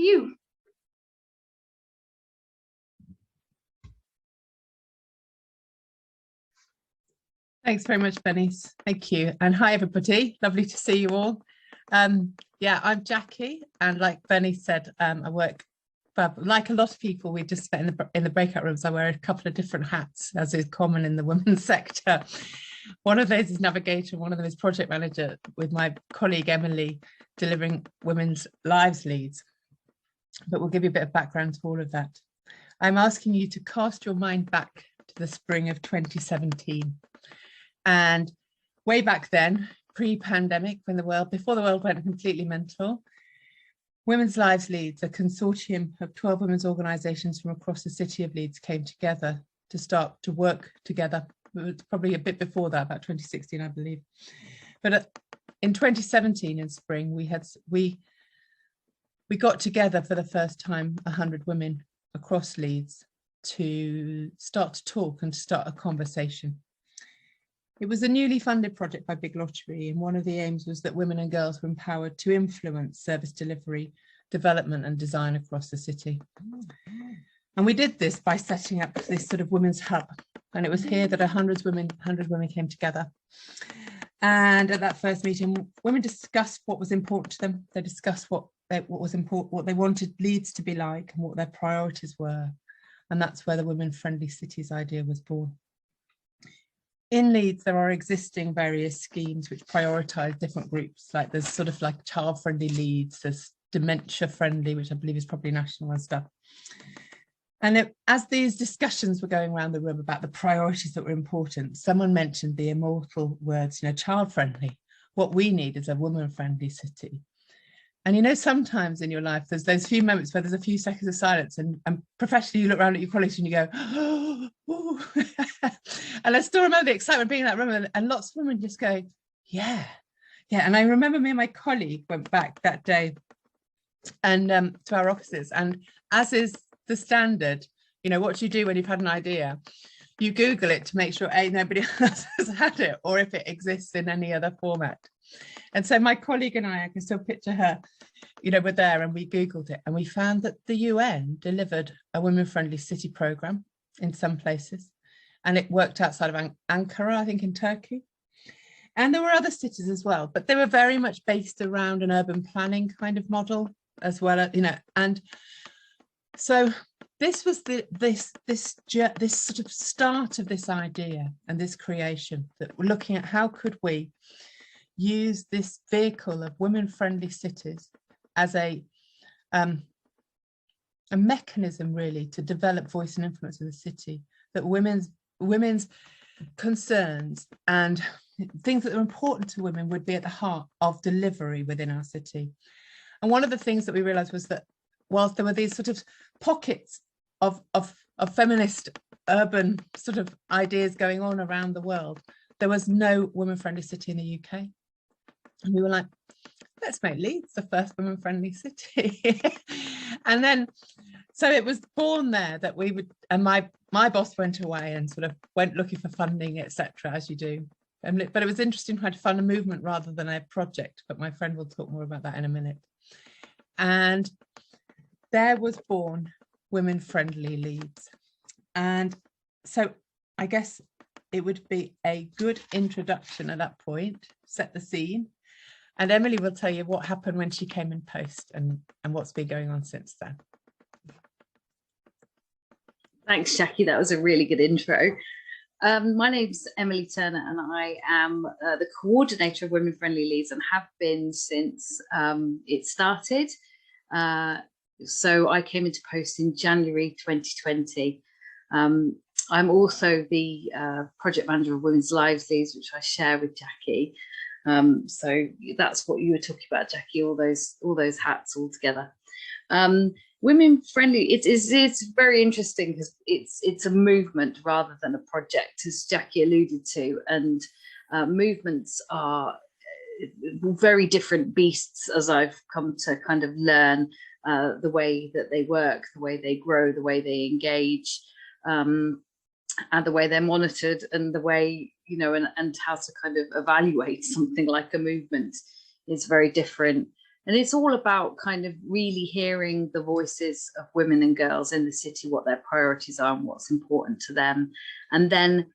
you. Thanks very much, Benny. Thank you. And hi, everybody. Lovely to see you all. Yeah, I'm Jackie. And like Benny said, I work, like a lot of people, we just spent in the breakout rooms. I wear a couple of different hats, as is common in the women's sector. One of those is navigator, one of them is project manager, with my colleague Emily delivering women's lives leads. But we'll give you a bit of background to all of that. I'm asking you to cast your mind back to the spring of 2017. And way back then, pre-pandemic, before the world went completely mental, Women's Lives Leeds, a consortium of 12 women's organisations from across the city of Leeds, came together to start to work together. It was probably a bit before that, about 2016, I believe. But in 2017, in spring, we got together for the first time 100 women across Leeds to start to talk and to start a conversation. It was a newly funded project by Big Lottery, and one of the aims was that women and girls were empowered to influence service delivery, development and design across the city. And we did this by setting up this sort of women's hub. And it was here that 100 women came together. And at that first meeting, women discussed what was important to them. They discussed what was important, what they wanted Leeds to be like, and what their priorities were. And that's where the Women Friendly Cities idea was born. In Leeds, there are existing various schemes which prioritise different groups. Like there's sort of like child-friendly Leeds, there's dementia-friendly, which I believe is probably national and stuff. And as these discussions were going around the room about the priorities that were important, someone mentioned the immortal words, child-friendly. What we need is a woman-friendly city. And sometimes in your life, there's those few moments where there's a few seconds of silence, and professionally you look around at your colleagues and you go, oh. And I still remember the excitement being in that room, and lots of women just go, yeah. And I remember me and my colleague went back that day and to our offices, and as is the standard, what do you do when you've had an idea? You Google it to make sure nobody else has had it, or if it exists in any other format. And so my colleague and I can still picture her, we're there, and we Googled it, and we found that the UN delivered a women-friendly city programme in some places, and it worked outside of Ankara, I think in Turkey. And there were other cities as well, but they were very much based around an urban planning kind of model as well, and so this was this sort of start of this idea and this creation, that we're looking at how could we use this vehicle of women-friendly cities as a mechanism really to develop voice and influence in the city, that women's concerns and things that are important to women would be at the heart of delivery within our city. And one of the things that we realized was that whilst there were these sort of pockets of feminist urban sort of ideas going on around the world, there was no women-friendly city in the UK. And we were like, let's make Leeds the first women-friendly city. And then, so it was born there that we would, and my boss went away and sort of went looking for funding, etc., as you do. But it was interesting trying to fund a movement rather than a project, but my friend will talk more about that in a minute. And there was born Women-Friendly Leeds. And so I guess it would be a good introduction at that point, set the scene. And Emily will tell you what happened when she came in post and what's been going on since then. Thanks, Jackie. That was a really good intro. My name's Emily Turner, and I am the coordinator of Women Friendly Leeds, and have been since it started. So I came into post in January 2020. I'm also the project manager of Women's Lives Leeds, which I share with Jackie. So that's what you were talking about, Jackie, all those hats all together. Women Friendly, it's very interesting because it's a movement rather than a project, as Jackie alluded to, and movements are very different beasts, as I've come to kind of learn the way that they work, the way they grow, the way they engage, and the way they're monitored, and the way, you know, and how to kind of evaluate something like a movement is very different. And it's all about kind of really hearing the voices of women and girls in the city, what their priorities are and what's important to them, and then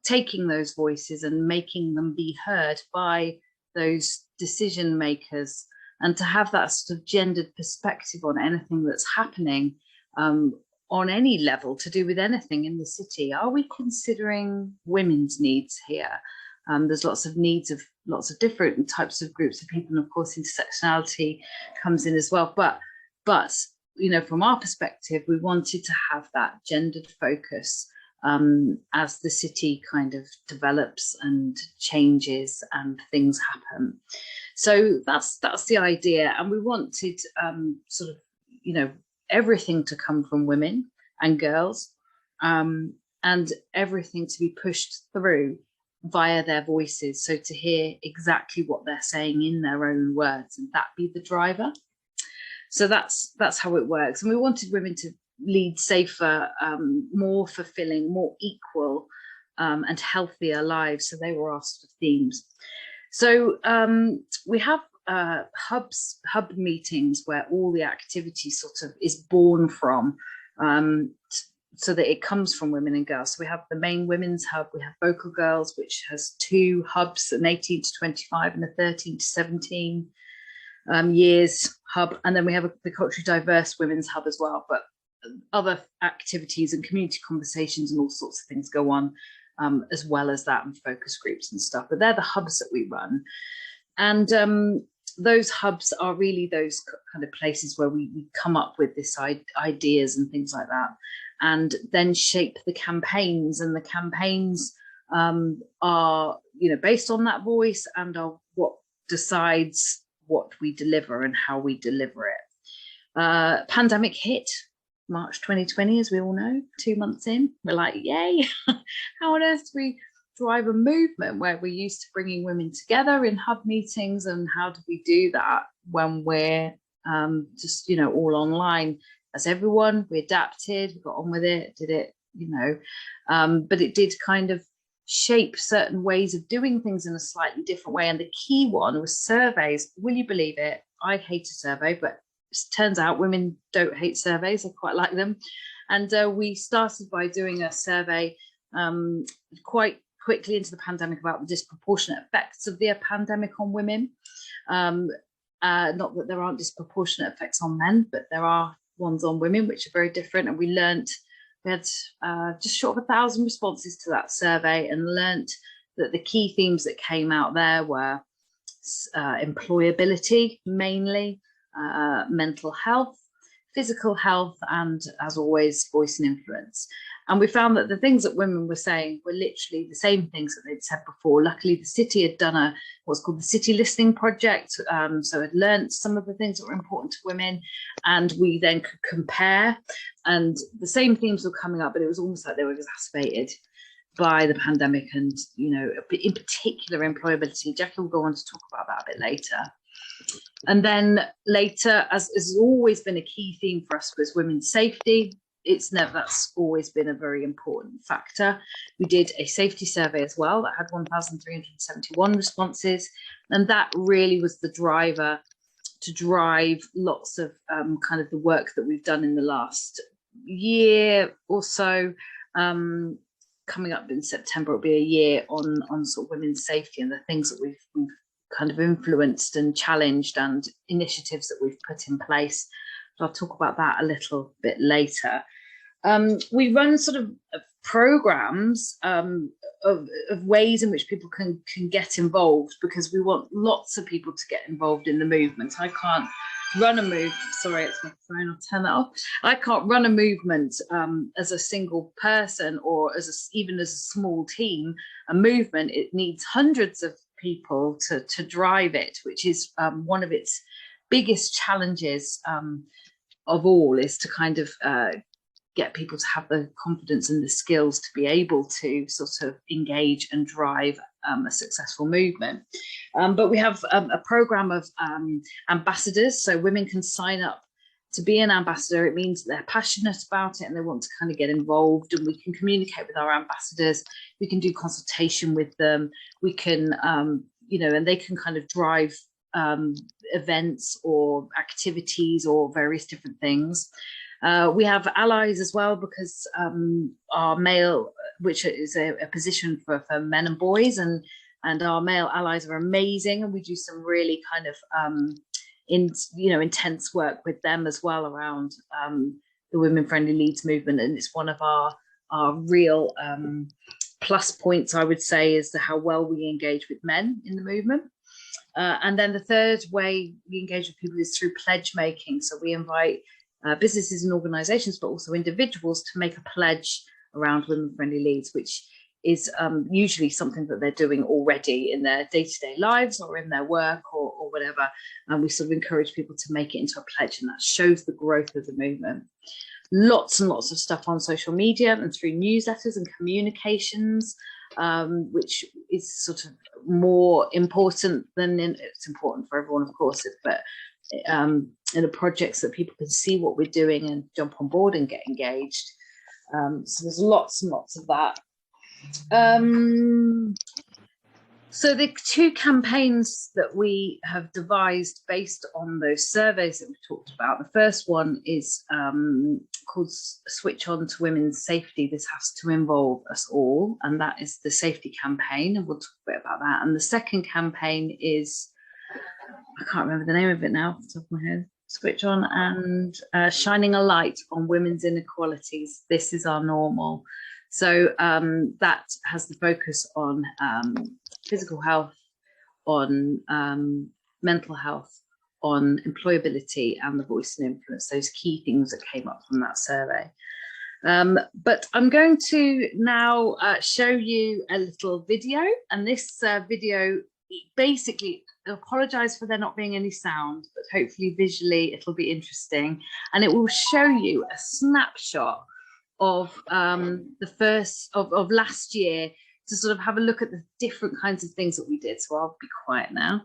taking those voices and making them be heard by those decision makers, and to have that sort of gendered perspective on anything that's happening on any level to do with anything in the city. Are we considering women's needs here? There's lots of needs of lots of different types of groups of people, and of course intersectionality comes in as well. But you know, from our perspective, we wanted to have that gendered focus as the city kind of develops and changes and things happen. So that's the idea, and we wanted sort of, you know, everything to come from women and girls, and everything to be pushed through via their voices, so to hear exactly what they're saying in their own words, and that be the driver. So that's how it works. And we wanted women to lead safer, more fulfilling, more equal and healthier lives. So they were our sort of themes. So we have hub meetings where all the activity sort of is born from, so that it comes from women and girls. So we have the main women's hub, we have Vocal Girls, which has 2 hubs, an 18 to 25 and a 13 to 17 years hub. And then we have the culturally diverse women's hub as well, but other activities and community conversations and all sorts of things go on as well as that, and focus groups and stuff. But they're the hubs that we run. And those hubs are really those kind of places where we come up with this ideas and things like that, and then shape the campaigns. And the campaigns are, you know, based on that voice, and are what decides what we deliver and how we deliver it. Pandemic hit March 2020, as we all know, 2 months in. We're like, yay, how on earth do we drive a movement where we're used to bringing women together in hub meetings, and how do we do that when we're just, you know, all online? As everyone, we adapted, we got on with it, did it, you know, but it did kind of shape certain ways of doing things in a slightly different way. And the key one was surveys. Will you believe it? I hate a survey, but it turns out women don't hate surveys. I quite like them. And we started by doing a survey quite quickly into the pandemic about the disproportionate effects of the pandemic on women. Not that there aren't disproportionate effects on men, but there are ones on women which are very different. And we had just short of 1,000 responses to that survey, and learnt that the key themes that came out there were employability mainly, mental health, physical health, and, as always, voice and influence. And we found that the things that women were saying were literally the same things that they'd said before. Luckily, the city had done what's called the City Listening Project. So it learned some of the things that were important to women, and we then could compare. And the same themes were coming up, but it was almost like they were exacerbated by the pandemic, and, you know, in particular, employability. Jackie will go on to talk about that a bit later. And then later, as has always been a key theme for us, was women's safety. That's always been a very important factor. We did a safety survey as well that had 1,371 responses, and that really was the driver to drive lots of kind of the work that we've done in the last year or so. Coming up in September, it'll be a year on sort of women's safety and the things that we've kind of influenced and challenged, and initiatives that we've put in place. So I'll talk about that a little bit later. We run sort of programs of ways in which people can get involved, because we want lots of people to get involved in the movement. I can't run a movement. Sorry, it's my phone. I'll turn that off. I can't run a movement as a single person, or even as a small team. A movement, it needs hundreds of people to drive it, which is one of its biggest challenges of all, is to kind of get people to have the confidence and the skills to be able to sort of engage and drive a successful movement. But we have a program of ambassadors, so women can sign up to be an ambassador. It means that they're passionate about it and they want to kind of get involved, and we can communicate with our ambassadors. We can do consultation with them. We can, you know, and they can kind of drive events or activities or various different things. We have allies as well, because our male, which is a position for men and boys, and our male allies are amazing, and we do some really kind of intense work with them as well around the Women Friendly Leeds movement. And it's one of our real plus points, I would say, is how well we engage with men in the movement. And then the third way we engage with people is through pledge making. So we invite businesses and organisations, but also individuals, to make a pledge around Women Friendly Leeds, which is usually something that they're doing already in their day-to-day lives or in their work or whatever. And we sort of encourage people to make it into a pledge, and that shows the growth of the movement. Lots and lots of stuff on social media and through newsletters and communications, which is sort of more important than it's important for everyone, of course, but in the projects that people can see what we're doing and jump on board and get engaged. So there's lots and lots of that. So the two campaigns that we have devised based on those surveys that we talked about, the first one is called Switch On to Women's Safety. This has to involve us all, and that is the safety campaign, and we'll talk a bit about that. And the second campaign is, I can't remember the name of it now off the top of my head, Switch On and Shining a Light on Women's Inequalities. This is our normal. So that has the focus on physical health, on mental health, on employability, and the voice and influence, those key things that came up from that survey. But I'm going to now show you a little video, and this video, basically, I apologise for there not being any sound, but hopefully visually it'll be interesting, and it will show you a snapshot of the first of last year, to sort of have a look at the different kinds of things that we did. So I'll be quiet now.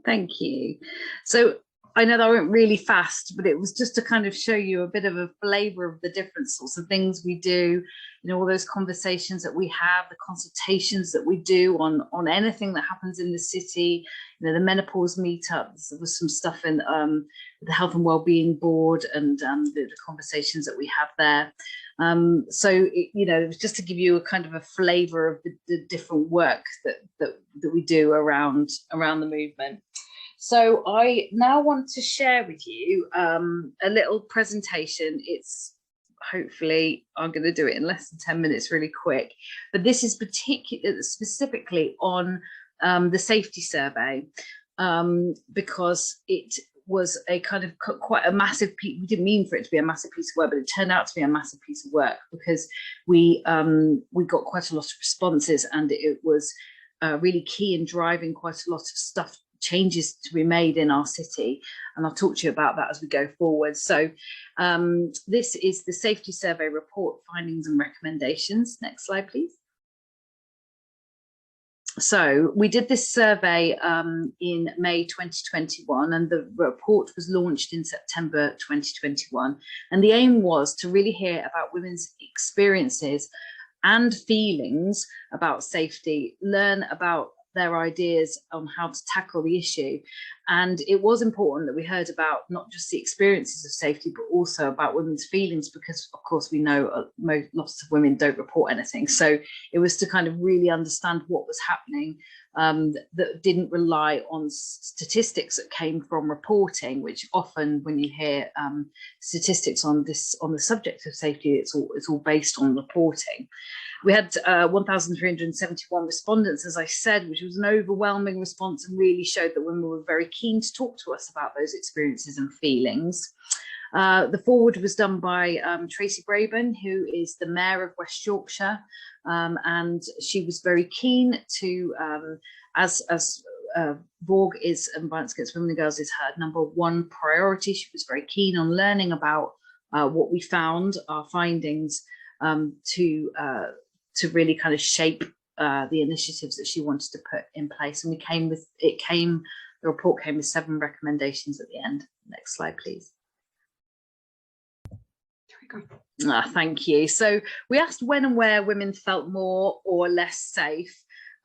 Thank you. So I know that I went really fast, but it was just to kind of show you a bit of a flavour of the different sorts of things we do, you know, all those conversations that we have, the consultations that we do on anything that happens in the city, you know, the menopause meetups. There was some stuff in the Health and Wellbeing Board, and the conversations that we have there. You know, it was just to give you a kind of a flavour of the different work that we do around the movement. So I now want to share with you a little presentation. It's hopefully, I'm going to do it in less than 10 minutes, really quick. But this is specifically on the safety survey, because it was a kind of quite a massive piece. We didn't mean for it to be a massive piece of work, but it turned out to be a massive piece of work, because we got quite a lot of responses, and it was really key in driving quite a lot of stuff, changes to be made in our city, and I'll talk to you about that as we go forward. So this is the safety survey report, findings and recommendations. Next slide, please. So we did this survey in May 2021, and the report was launched in September 2021, and the aim was to really hear about women's experiences and feelings about safety, learn about their ideas on how to tackle the issue. And it was important that we heard about not just the experiences of safety, but also about women's feelings, because of course we know lots of women don't report anything. So it was to kind of really understand what was happening, that didn't rely on statistics that came from reporting, which often when you hear statistics on the subject of safety, it's all based on reporting. We had 1,371 respondents, as I said, which was an overwhelming response, and really showed that women were very keen to talk to us about those experiences and feelings. The forward was done by Tracy Braben, who is the Mayor of West Yorkshire, and she was very keen to, as VOG is, and violence against women and girls is her #1 priority. She was very keen on learning about what we found, our findings, to really kind of shape the initiatives that she wanted to put in place. And the report came with 7 recommendations at the end. Next slide, please. There we go. Thank you. So we asked when and where women felt more or less safe.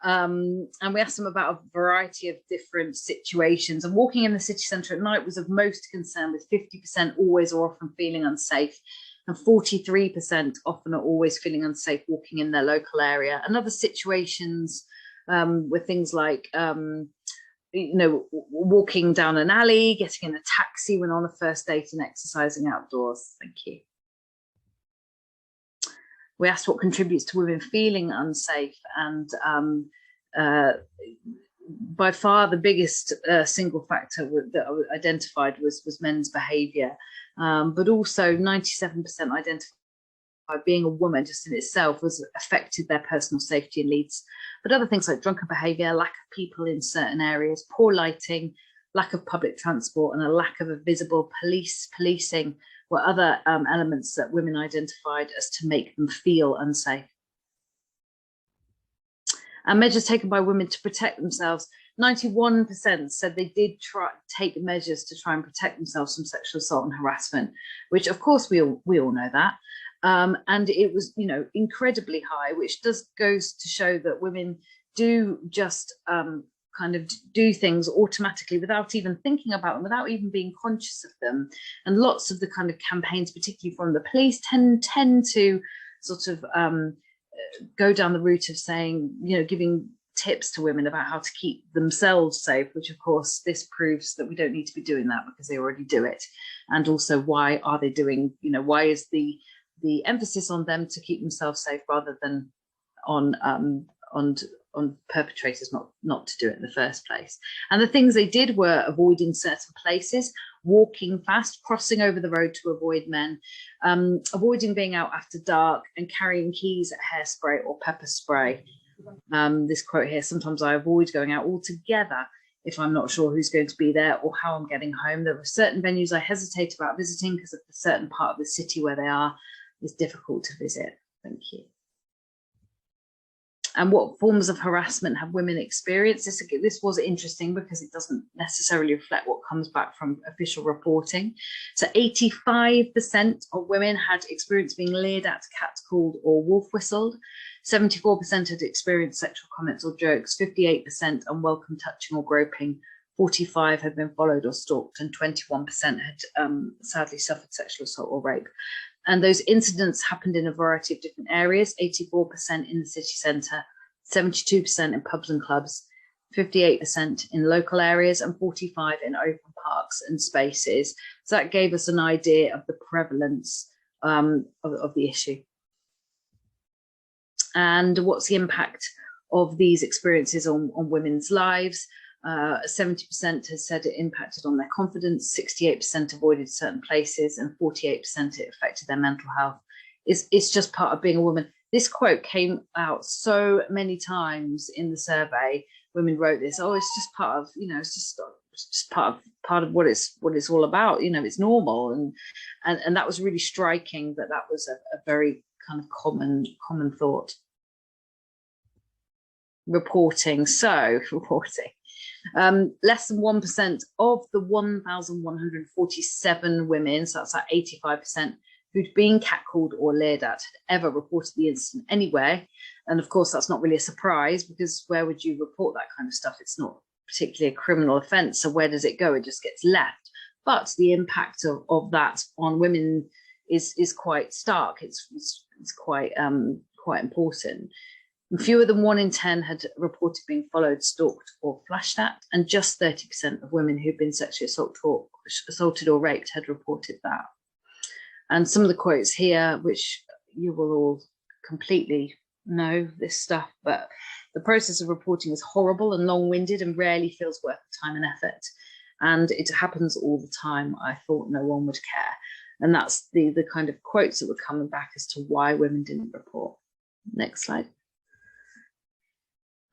And we asked them about a variety of different situations. And walking in the city centre at night was of most concern, with 50% always or often feeling unsafe, and 43% often or always feeling unsafe walking in their local area. And other situations were things like, you know, walking down an alley, getting in a taxi when on a first date, and exercising outdoors. Thank you. We asked what contributes to women feeling unsafe, and by far the biggest single factor that I identified was men's behaviour, but also 97% identified being a woman just in itself was affected their personal safety in Leeds. But other things like drunken behaviour, lack of people in certain areas, poor lighting, lack of public transport, and a lack of a visible policing were other elements that women identified as to make them feel unsafe. And measures taken by women to protect themselves, 91% said they did take measures to try and protect themselves from sexual assault and harassment, which of course we all know that. And it was, you know, incredibly high, which goes to show that women do just kind of do things automatically without even thinking about them, without even being conscious of them. And lots of the kind of campaigns, particularly from the police, tend to sort of go down the route of saying, you know, giving tips to women about how to keep themselves safe, which of course this proves that we don't need to be doing that because they already do it. And also, why are they doing, you know, why is the emphasis on them to keep themselves safe rather than on perpetrators not to do it in the first place. And the things they did were avoiding certain places, walking fast, crossing over the road to avoid men, avoiding being out after dark, and carrying keys, hairspray or pepper spray. This quote here: sometimes I avoid going out altogether if I'm not sure who's going to be there or how I'm getting home. There were certain venues I hesitate about visiting because of the certain part of the city where they are is difficult to visit. Thank you. And what forms of harassment have women experienced? This was interesting because it doesn't necessarily reflect what comes back from official reporting. So 85% of women had experienced being leered at, catcalled, or wolf whistled. 74% had experienced sexual comments or jokes. 58% unwelcome touching or groping. 45% had been followed or stalked, and 21% had sadly suffered sexual assault or rape. And those incidents happened in a variety of different areas: 84% in the city centre, 72% in pubs and clubs, 58% in local areas, and 45% in open parks and spaces. So that gave us an idea of the prevalence of the issue. And what's the impact of these experiences on women's lives? 70% has said it impacted on their confidence, 68% avoided certain places, and 48% it affected their mental health. It's just part of being a woman. This quote came out so many times in the survey. Women wrote this, oh, it's just part of, it's just part of what it's all about. It's normal. And that was really striking, that was a very kind of common thought. Reporting. Less than 1% of the 1,147 women, so that's like 85%, who'd been catcalled or leered at had ever reported the incident anywhere. And of course, that's not really a surprise, because where would you report that kind of stuff? It's not particularly a criminal offence. So where does it go? It just gets left. But the impact of that on women is quite stark. It's quite important. Fewer than 1 in 10 had reported being followed, stalked, or flashed at, and just 30% of women who'd been sexually assaulted or raped had reported that. And some of the quotes here, which you will all completely know this stuff, but the process of reporting is horrible and long-winded and rarely feels worth the time and effort. And it happens all the time. I thought no one would care. And that's the kind of quotes that were coming back as to why women didn't report. Next slide.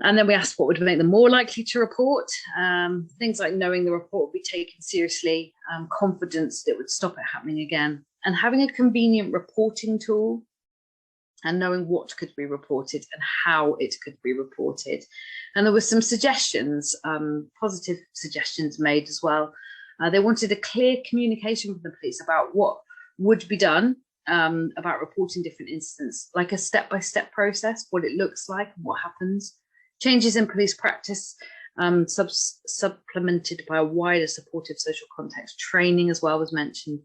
And then we asked what would make them more likely to report. Things like knowing the report would be taken seriously, confidence that it would stop it happening again, and having a convenient reporting tool, and knowing what could be reported and how it could be reported. And there were some suggestions, positive suggestions made as well. They wanted a clear communication from the police about what would be done about reporting different incidents, like a step-by-step process, what it looks like, what happens. Changes in police practice, supplemented by a wider supportive social context. Training as well was mentioned.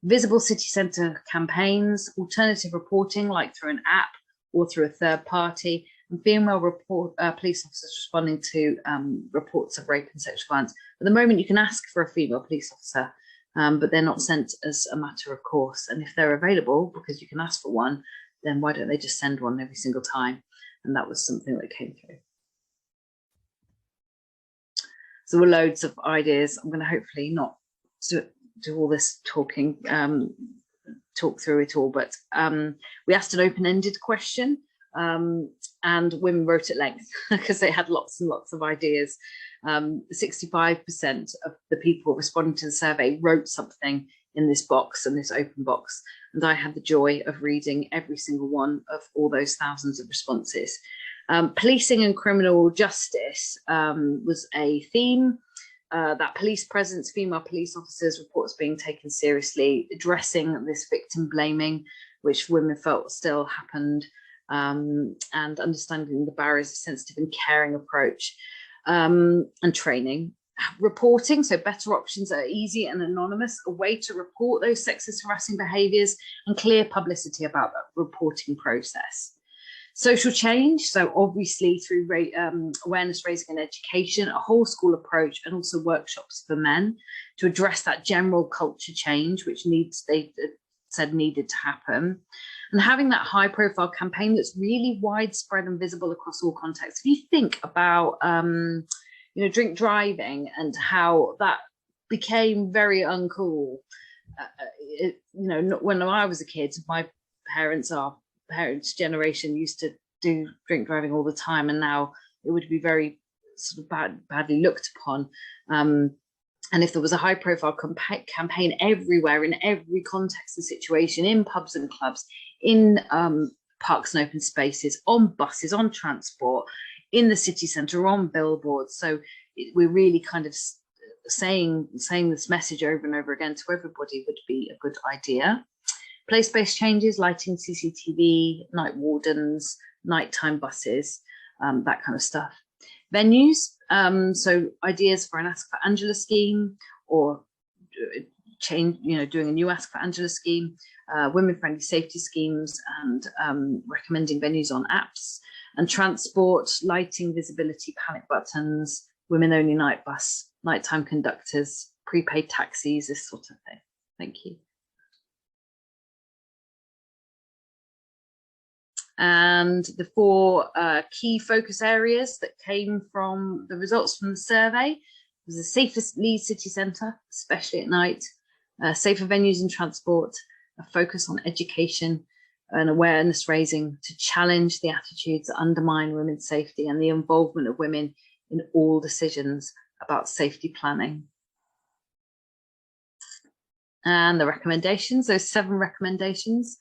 Visible city centre campaigns, alternative reporting like through an app or through a third party, and female police officers responding to reports of rape and sexual violence. At the moment, you can ask for a female police officer, but they're not sent as a matter of course. And if they're available, because you can ask for one, then why don't they just send one every single time? And that was something that came through. So there were loads of ideas. I'm going to hopefully not do all this talking, talk through it all, but we asked an open-ended question, and women wrote at length because they had lots and lots of ideas. 65% of the people responding to the survey wrote something in this box, and this open box, and I had the joy of reading every single one of all those thousands of responses. Policing and criminal justice was a theme. That police presence, female police officers, reports being taken seriously, addressing this victim blaming, which women felt still happened, and understanding the barriers, a sensitive and caring approach, and training. Reporting, so better options that are easy and anonymous, a way to report those sexist harassing behaviours, and clear publicity about that reporting process. Social change, so obviously through awareness raising and education, a whole school approach, and also workshops for men to address that general culture change, which they said needed to happen. And having that high profile campaign that's really widespread and visible across all contexts. If you think about, drink driving and how that became very uncool, when I was a kid, my parents generation used to do drink driving all the time, and now it would be very sort of badly looked upon. And if there was a high profile campaign everywhere, in every context and situation, in pubs and clubs, in parks and open spaces, on buses, on transport, in the city centre, on billboards. So we're really kind of saying this message over and over again to everybody would be a good idea. Place-based changes, lighting, CCTV, night wardens, nighttime buses, that kind of stuff. Venues, so ideas for an Ask for Angela scheme, or change, doing a new Ask for Angela scheme, women-friendly safety schemes, and recommending venues on apps, and transport, lighting, visibility, panic buttons, women-only night bus, nighttime conductors, prepaid taxis, this sort of thing. Thank you. And the 4 key focus areas that came from the results from the survey was the safest Leeds city centre, especially at night, safer venues and transport, a focus on education and awareness raising to challenge the attitudes that undermine women's safety, and the involvement of women in all decisions about safety planning. And the recommendations, those 7 recommendations.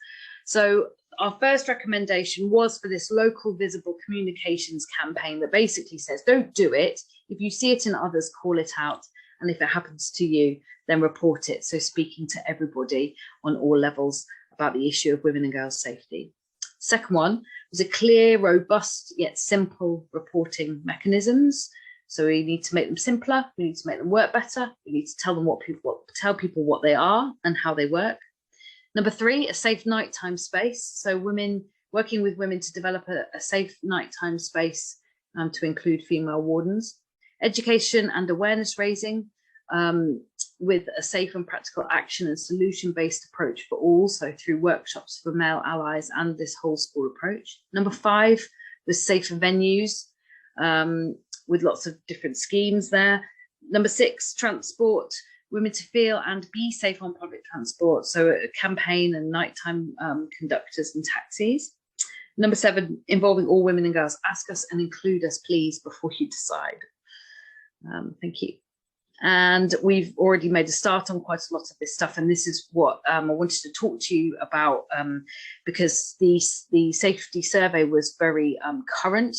So our first recommendation was for this local visible communications campaign that basically says, don't do it. If you see it in others, call it out. And if it happens to you, then report it. So speaking to everybody on all levels about the issue of women and girls' safety. Second one was a clear, robust, yet simple reporting mechanisms. So we need to make them simpler. We need to make them work better. We need to tell them tell people what they are and how they work. Number 3, a safe nighttime space. So working with women to develop a safe nighttime space to include female wardens. Education and awareness raising with a safe and practical action and solution-based approach for all, so through workshops for male allies and this whole school approach. Number 5 was safer venues with lots of different schemes there. Number 6, transport. Women to feel and be safe on public transport, so a campaign and nighttime conductors and taxis. Number 7, involving all women and girls. Ask us and include us, please, before you decide. Thank you. And we've already made a start on quite a lot of this stuff, and this is what I wanted to talk to you about, because the safety survey was very current.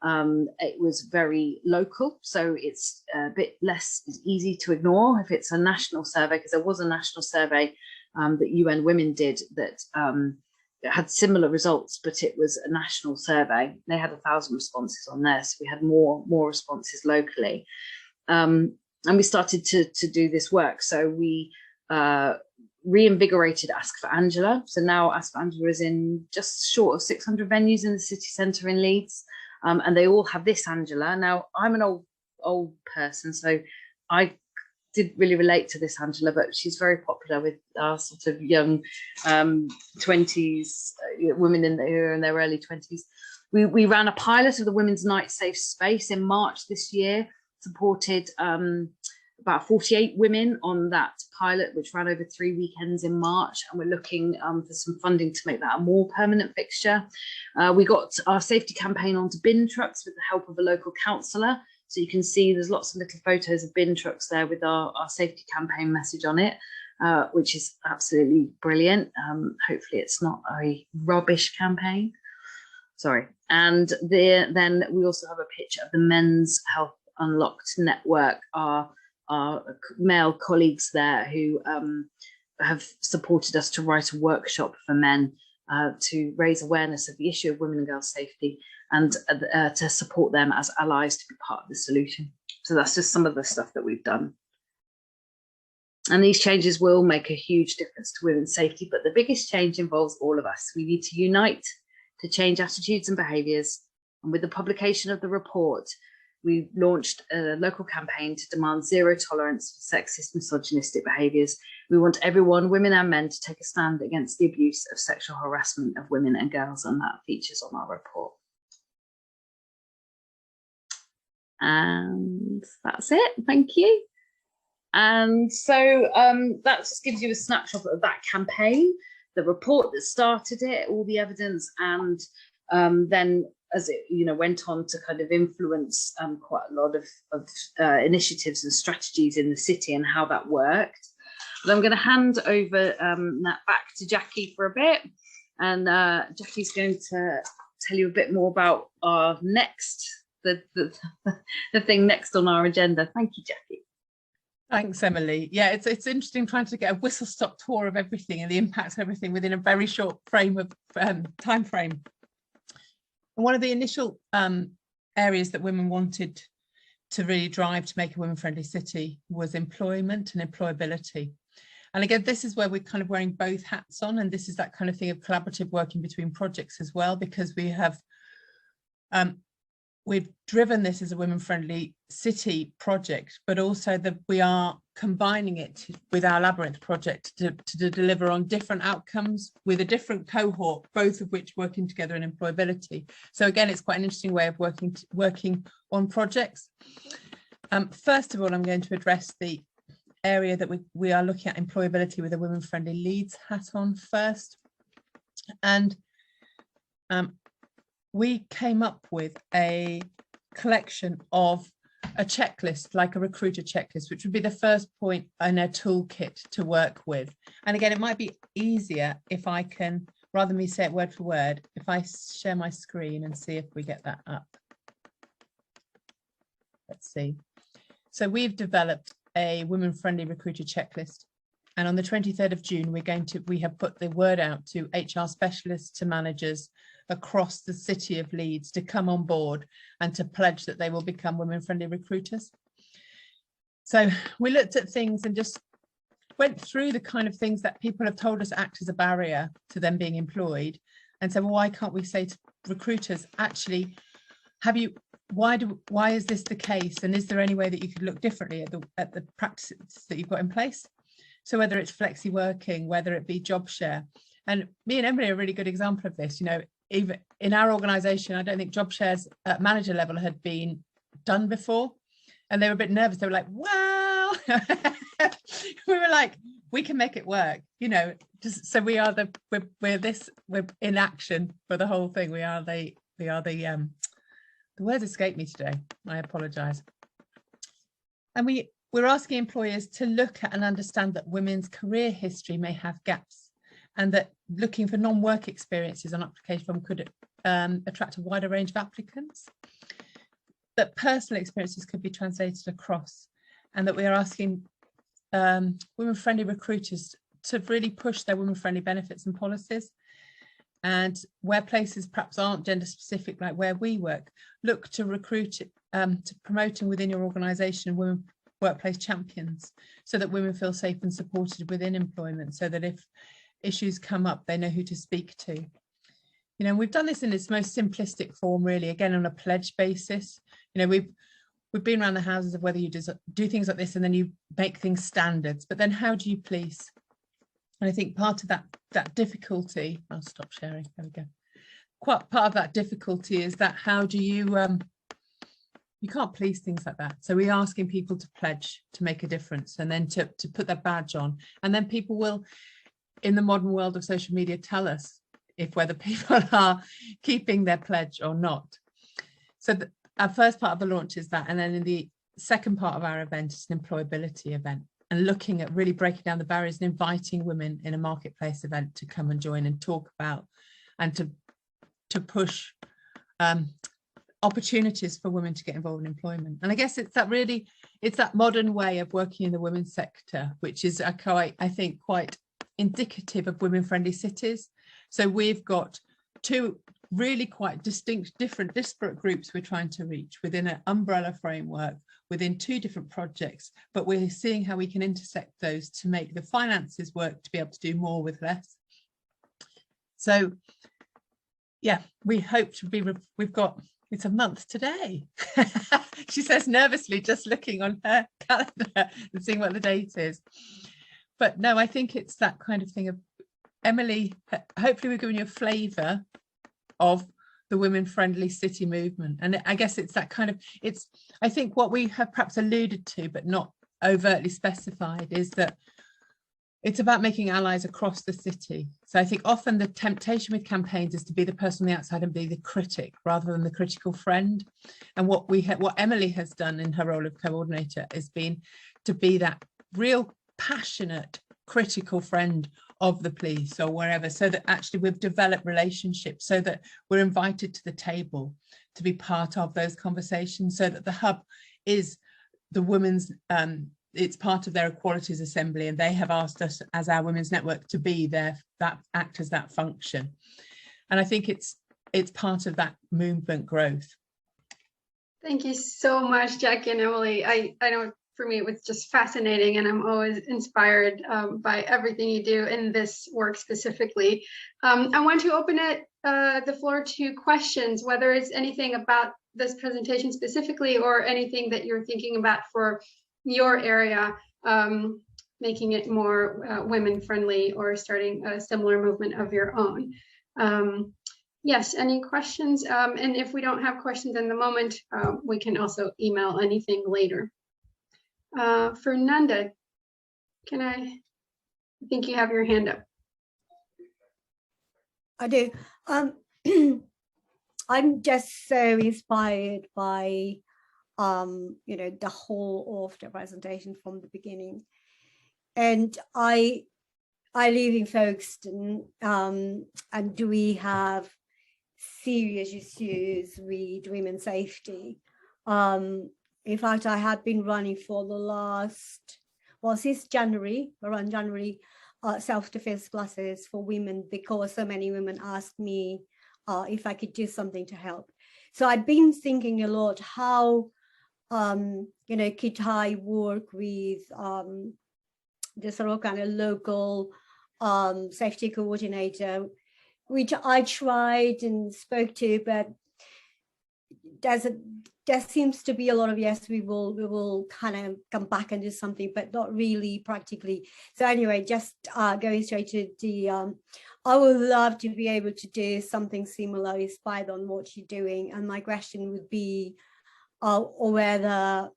It was very local, so it's a bit less easy to ignore if it's a national survey, because there was a national survey that UN Women did that had similar results, but it was a national survey. They had 1,000 responses on there, so we had more responses locally. And we started to do this work. So we reinvigorated Ask for Angela. So now Ask for Angela is in just short of 600 venues in the city centre in Leeds. And they all have this Angela. Now, I'm an old person, so I did really relate to this Angela, but she's very popular with our sort of young 20s, women in their early 20s. We ran a pilot of the Women's Night Safe Space in March this year, supported about 48 women on that pilot, which ran over 3 weekends in March, and we're looking for some funding to make that a more permanent fixture. We got our safety campaign onto bin trucks with the help of a local councillor. So you can see there's lots of little photos of bin trucks there with our safety campaign message on it, which is absolutely brilliant. Hopefully it's not a rubbish campaign. Sorry. And then we also have a picture of the Men's Health Unlocked Network, our male colleagues there who have supported us to write a workshop for men to raise awareness of the issue of women and girls' safety, and to support them as allies to be part of the solution. So that's just some of the stuff that we've done. And these changes will make a huge difference to women's safety, but the biggest change involves all of us. We need to unite to change attitudes and behaviours. And with the publication of the report, we launched a local campaign to demand zero tolerance for sexist, misogynistic behaviours. We want everyone, women and men, to take a stand against the abuse of sexual harassment of women and girls, and that features on our report. And that's it. Thank you. And so that just gives you a snapshot of that campaign, the report that started it, all the evidence, and then as it went on to kind of influence quite a lot of initiatives and strategies in the city and how that worked. But I'm going to hand over that back to Jackie for a bit, And Jackie's going to tell you a bit more about our next, the thing next on our agenda. Thank you, Jackie. Thanks, Emily. Yeah, it's interesting trying to get a whistle-stop tour of everything and the impacts of everything within a very short frame of time frame. And one of the initial areas that women wanted to really drive to make a women-friendly city was employment and employability. And again, this is where we're kind of wearing both hats on, and this is that kind of thing of collaborative working between projects as well, because we have we've driven this as a women-friendly city project, but also that we are combining it with our Labyrinth project to deliver on different outcomes with a different cohort, both of which working together in employability. So again, it's quite an interesting way of working on projects. First of all, I'm going to address the area that we are looking at employability with a women-friendly Leeds hat on first. And we came up with a collection of a checklist, like a recruiter checklist, which would be the first point in a toolkit to work with. And again, it might be easier if I can, rather than me say it word for word, if I share my screen and see if we get that up. Let's see. So we've developed a women-friendly recruiter checklist. And on the 23rd of June, we have put the word out to HR specialists, to managers across the city of Leeds to come on board and to pledge that they will become women-friendly recruiters. So we looked at things and just went through the kind of things that people have told us act as a barrier to them being employed, and said, well, why can't we say to recruiters, actually, why is this the case, and is there any way that you could look differently at the practices that you've got in place? So whether it's flexi working, whether it be job share, and me and Emily are a really good example of this. You know, even in our organisation, I don't think job shares at manager level had been done before, and they were a bit nervous. They were like, wow. We were like, we can make it work, you know. Just so we're in action for the whole thing. The words escape me today, I apologise. And we're asking employers to look at and understand that women's career history may have gaps, and that looking for non-work experiences on application form could attract a wider range of applicants, that personal experiences could be translated across, and that we are asking women-friendly recruiters to really push their women-friendly benefits and policies. And where places perhaps aren't gender specific, like where we work, look to recruit, to promoting within your organisation women workplace champions, so that women feel safe and supported within employment, so that if issues come up, they know who to speak to. You know, we've done this in its most simplistic form, really, again, on a pledge basis. You know, we've been around the houses of whether you do things like this and then you make things standards, but then how do you police? And I think part of that difficulty, I'll stop sharing, there we go. Quite part of that difficulty is that how do you, you can't police things like that. So we're asking people to pledge to make a difference, and then to put their badge on. And then people will, in the modern world of social media, tell us whether people are keeping their pledge or not. So our first part of the launch is that, and then in the second part of our event is an employability event, and looking at really breaking down the barriers and inviting women in a marketplace event to come and join and talk about and to push opportunities for women to get involved in employment. And I guess it's that modern way of working in the women's sector, which is I think quite indicative of women-friendly cities. So we've got two really quite distinct, different, disparate groups we're trying to reach within an umbrella framework, within two different projects, but we're seeing how we can intersect those to make the finances work, to be able to do more with less. So yeah, we hope to be, it's a month today. She says nervously, just looking on her calendar and seeing what the date is. But no, I think it's that kind of thing of, Emily, hopefully we've given you a flavour of the women-friendly city movement. And I guess it's that kind of, I think what we have perhaps alluded to, but not overtly specified, is that it's about making allies across the city. So I think often the temptation with campaigns is to be the person on the outside and be the critic rather than the critical friend. And what Emily has done in her role of coordinator has been to be that real passionate critical friend of the police or wherever, so that actually we've developed relationships, so that we're invited to the table to be part of those conversations, so that the hub is the women's, it's part of their equalities assembly, and they have asked us as our women's network to be there, that act as that function. And I think it's part of that movement growth. Thank you so much, Jackie and Emily. I know for me it was just fascinating, and I'm always inspired by everything you do in this work specifically. I want to open the floor to questions, whether it's anything about this presentation specifically or anything that you're thinking about for your area, making it more women friendly or starting a similar movement of your own. Yes, any questions? And if we don't have questions in the moment, we can also email anything later. Fernanda, I think you have your hand up. I do. I'm just so inspired by you know, the whole of the presentation from the beginning. And I live in Folkestone, and we have serious issues with women's safety. In fact, I have been running for the last, well, since January, around January, self-defense classes for women, because so many women asked me if I could do something to help. So I've been thinking a lot how, you know, could I work with the sort of kind of local safety coordinator, which I tried and spoke to, but there seems to be a lot of yes, we will kind of come back and do something, but not really practically. So anyway, just going straight to the, I would love to be able to do something similar inspired on what you're doing. And my question would be, or whether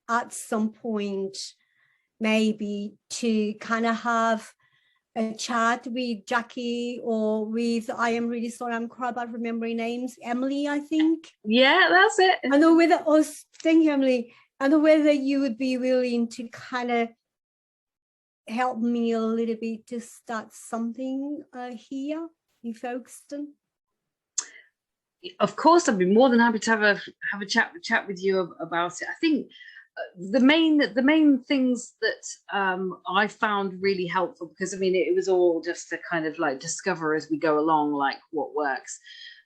at some point, maybe to kind of have a chat with Jackie or with, I am really sorry, I'm crap about remembering names, Emily, I think. Yeah, that's it. I know whether, oh, thank you, Emily. I know whether you would be willing to kind of help me a little bit to start something here in Folkestone. Of course, I'd be more than happy to have a chat with you about it. I think the main things that I found really helpful, because I mean it was all just to kind of like discover as we go along, like what works,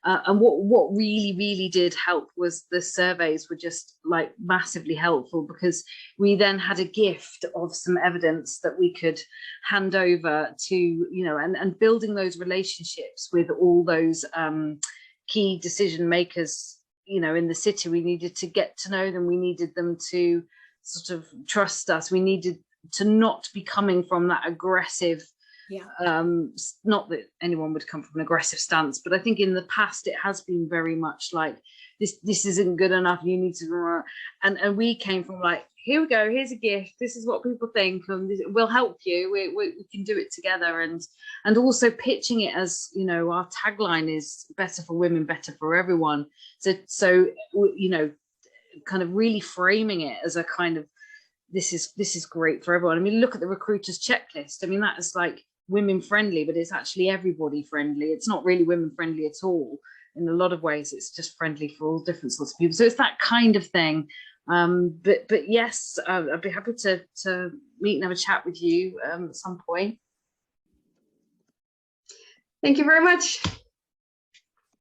and what really did help was the surveys were just like massively helpful, because we then had a gift of some evidence that we could hand over to, you know, and building those relationships with all those key decision makers, you know, in the city. We needed to get to know them, we needed them to sort of trust us, we needed to not be coming from that aggressive, not that anyone would come from an aggressive stance, but I think in the past it has been very much like this isn't good enough, you need to, and we came from like, here we go, here's a gift, this is what people think, and we'll help you, we can do it together, and also pitching it as, you know, our tagline is better for women, better for everyone. So you know, kind of really framing it as a kind of, this is great for everyone. I mean, look at the recruiters checklist. I mean, that is like women friendly, but it's actually everybody friendly. It's not really women friendly at all. In a lot of ways, it's just friendly for all different sorts of people. So it's that kind of thing. But yes, I'd be happy to meet and have a chat with you at some point. Thank you very much.